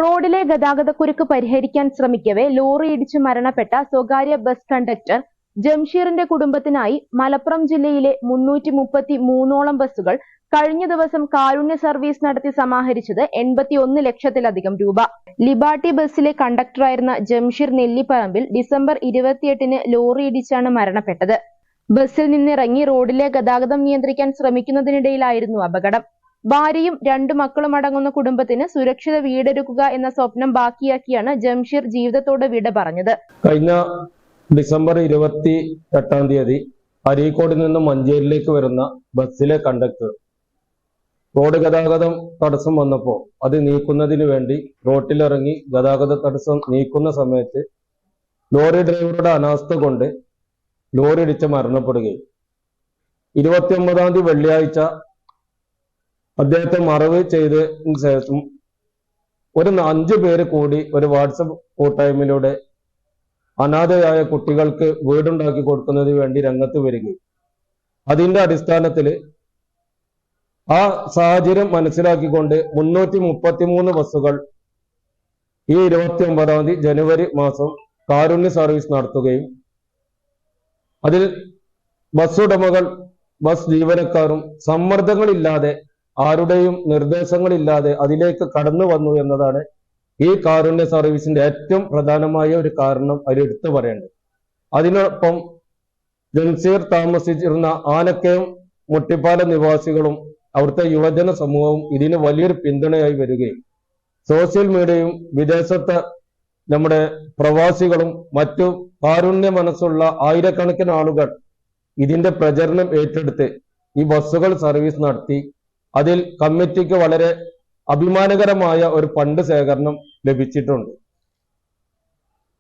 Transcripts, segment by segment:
റോഡിലെ ഗതാഗതക്കുരുക്ക് പരിഹരിക്കാൻ ശ്രമിക്കവേ ലോറി ഇടിച്ച് മരണപ്പെട്ട സ്വകാര്യ ബസ് കണ്ടക്ടർ ജംഷീറിന്റെ കുടുംബത്തിനായി മലപ്പുറം ജില്ലയിലെ 333ഓളം ബസ്സുകൾ കഴിഞ്ഞ ദിവസം കാരുണ്യ സർവീസ് നടത്തി സമാഹരിച്ചത് 81 ലക്ഷത്തിലധികം രൂപ. ലിബർട്ടി ബസ്സിലെ കണ്ടക്ടറായിരുന്ന ജംഷീർ നെല്ലിപ്പറമ്പിൽ ഡിസംബർ 28-ന് ലോറി ഇടിച്ചാണ് മരണപ്പെട്ടത്. ബസ്സിൽ നിന്നിറങ്ങി റോഡിലെ ഗതാഗതം നിയന്ത്രിക്കാൻ ശ്രമിക്കുന്നതിനിടയിലായിരുന്നു അപകടം. ഭാര്യയും 2 മക്കളും അടങ്ങുന്ന കുടുംബത്തിന് സുരക്ഷിത വീടൊരുക്കുക എന്ന സ്വപ്നം ബാക്കിയാക്കിയാണ് ജംഷീർ ജീവിതത്തോട് വിട പറഞ്ഞത്. കഴിഞ്ഞ ഡിസംബർ 28-ാം തീയതി അരീക്കോടിൽ നിന്ന് മഞ്ചേരിയിലേക്ക് വരുന്ന ബസ്സിലെ കണ്ടക്ടർ റോഡ് ഗതാഗതം തടസ്സം വന്നപ്പോൾ അത് നീക്കുന്നതിന് വേണ്ടി റോട്ടിലിറങ്ങി ഗതാഗത തടസ്സം നീക്കുന്ന സമയത്ത് ലോറി ഡ്രൈവറുടെ അനാസ്ഥ കൊണ്ട് ലോറി ഇടിച്ച് മരണപ്പെടുകയും 29-ാം തീയതി വെള്ളിയാഴ്ച അദ്ദേഹത്തെ മറവ് ചെയ്തതിനു ശേഷം ഒരു 5 പേര് കൂടി ഒരു വാട്സപ്പ് കൂട്ടായ്മയിലൂടെ അനാഥയായ കുട്ടികൾക്ക് വീടുണ്ടാക്കി കൊടുക്കുന്നതിന് വേണ്ടി രംഗത്ത് വരികയും അതിന്റെ അടിസ്ഥാനത്തിൽ ആ സാഹചര്യം മനസ്സിലാക്കിക്കൊണ്ട് 333 ബസ്സുകൾ ഈ 29-ാം തീയതി ജനുവരി മാസം കാരുണ്യ സർവീസ് നടത്തുകയും അതിൽ ബസ് ഉടമകൾ ബസ് ജീവനക്കാരും സമ്മർദ്ദങ്ങളില്ലാതെ ആരുടെയും നിർദ്ദേശങ്ങളില്ലാതെ അതിലേക്ക് കടന്നു വന്നു എന്നതാണ് ഈ കാരുണ്യ സർവീസിന്റെ ഏറ്റവും പ്രധാനമായ ഒരു കാരണം അതിലെടുത്തു പറയേണ്ടത്. അതിനൊപ്പം ജംഷീർ താമസിച്ചിരുന്ന ആനക്കയം മുട്ടിപ്പാല നിവാസികളും അവിടുത്തെ യുവജന സമൂഹവും ഇതിന് വലിയൊരു പിന്തുണയായി വരികയും സോഷ്യൽ മീഡിയയും വിദേശത്തെ നമ്മുടെ പ്രവാസികളും മറ്റു കാരുണ്യ മനസ്സുള്ള ആയിരക്കണക്കിന് ആളുകൾ ഇതിന്റെ പ്രചരണം ഏറ്റെടുത്ത് ഈ ബസ്സുകൾ സർവീസ് നടത്തി അതിൽ കമ്മിറ്റിക്ക് വളരെ അഭിമാനകരമായ ഒരു ഫണ്ട് ശേഖരണം ലഭിച്ചിട്ടുണ്ട്.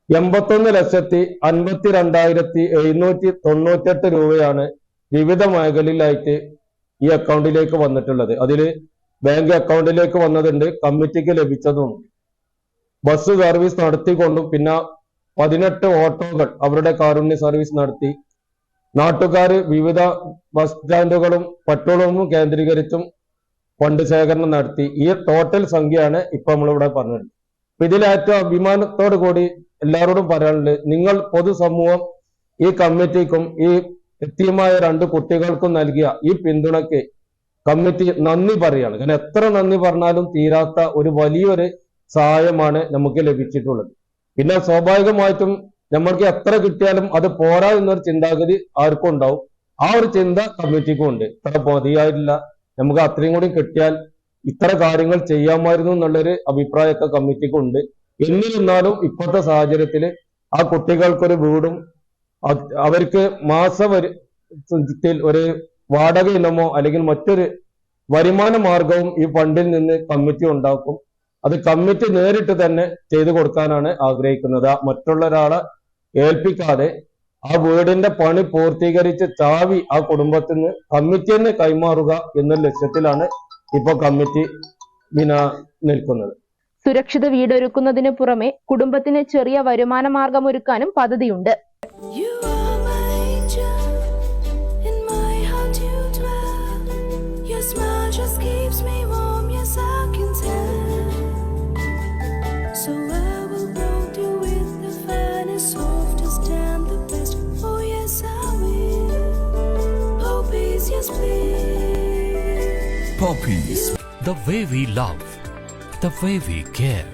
81,52,798 രൂപയാണ് വിവിധ മേഖലയിലായിട്ട് ഈ അക്കൗണ്ടിലേക്ക് വന്നിട്ടുള്ളത്. അതിൽ ബാങ്ക് അക്കൗണ്ടിലേക്ക് വന്നതുണ്ട്, കമ്മിറ്റിക്ക് ലഭിച്ചതുണ്ട്. ബസ് സർവീസ് നടത്തിക്കൊണ്ടും പിന്നെ 18 ഓട്ടോകൾ അവരുടെ കാരുണ്യ സർവീസ് നടത്തി നാട്ടുകാർ വിവിധ ബസ് സ്റ്റാൻഡുകളും പെട്രോളും കേന്ദ്രീകരിച്ചും ഫണ്ട് ശേഖരണം നടത്തി. ഈ ടോട്ടൽ സംഖ്യയാണ് ഇപ്പൊ നമ്മളിവിടെ പറഞ്ഞത്. അപ്പൊ ഇതിലേറ്റവും അഭിമാനത്തോടു കൂടി എല്ലാവരോടും പറയാനുള്ളത്, നിങ്ങൾ പൊതുസമൂഹം ഈ കമ്മിറ്റിക്കും ഈ എത്തിയമായ 2 കുട്ടികൾക്കും നൽകിയ ഈ പിന്തുണയ്ക്ക് കമ്മിറ്റി നന്ദി പറയാണ്. കാരണം എത്ര നന്ദി പറഞ്ഞാലും തീരാത്ത ഒരു വലിയൊരു സഹായമാണ് നമുക്ക് ലഭിച്ചിട്ടുള്ളത്. പിന്നെ സ്വാഭാവികമായിട്ടും നമ്മൾക്ക് എത്ര കിട്ടിയാലും അത് പോരാ എന്നൊരു ചിന്താഗതി ആർക്കും ഉണ്ടാവും. ആ ഒരു ചിന്ത കമ്മിറ്റിക്കും ഉണ്ട്. ഇത്ര മതിയായില്ല, നമുക്ക് അത്രയും കൂടി കിട്ടിയാൽ ഇത്ര കാര്യങ്ങൾ ചെയ്യാമായിരുന്നു എന്നുള്ളൊരു അഭിപ്രായമൊക്കെ കമ്മിറ്റിക്കുണ്ട്. എന്നിരുന്നാലും ഇപ്പോഴത്തെ സാഹചര്യത്തിൽ ആ കുട്ടികൾക്കൊരു വീടും അവർക്ക് മാസത്തിൽ ഒരു വാടക ഇനമോ അല്ലെങ്കിൽ മറ്റൊരു വരുമാന മാർഗവും ഈ ഫണ്ടിൽ നിന്ന് കമ്മിറ്റി ഉണ്ടാക്കും. അത് കമ്മിറ്റി നേരിട്ട് തന്നെ ചെയ്തു കൊടുക്കാനാണ് ആഗ്രഹിക്കുന്നത്. മറ്റുള്ള ഒരാളെ ഏൽപ്പിക്കാതെ ആ വീടിന്റെ പണി പൂർത്തീകരിച്ച് ചാവി ആ കുടുംബത്തിന് കമ്മിറ്റി തന്നെ കൈമാറുക എന്ന ലക്ഷ്യത്തിലാണ് ഇപ്പൊ കമ്മിറ്റി നിൽക്കുന്നത്. സുരക്ഷിത വീടൊരുക്കുന്നതിന് പുറമെ കുടുംബത്തിന് ചെറിയ വരുമാന മാർഗം ഒരുക്കാനും പദ്ധതിയുണ്ട്. Poppies, the way we love, the way we care.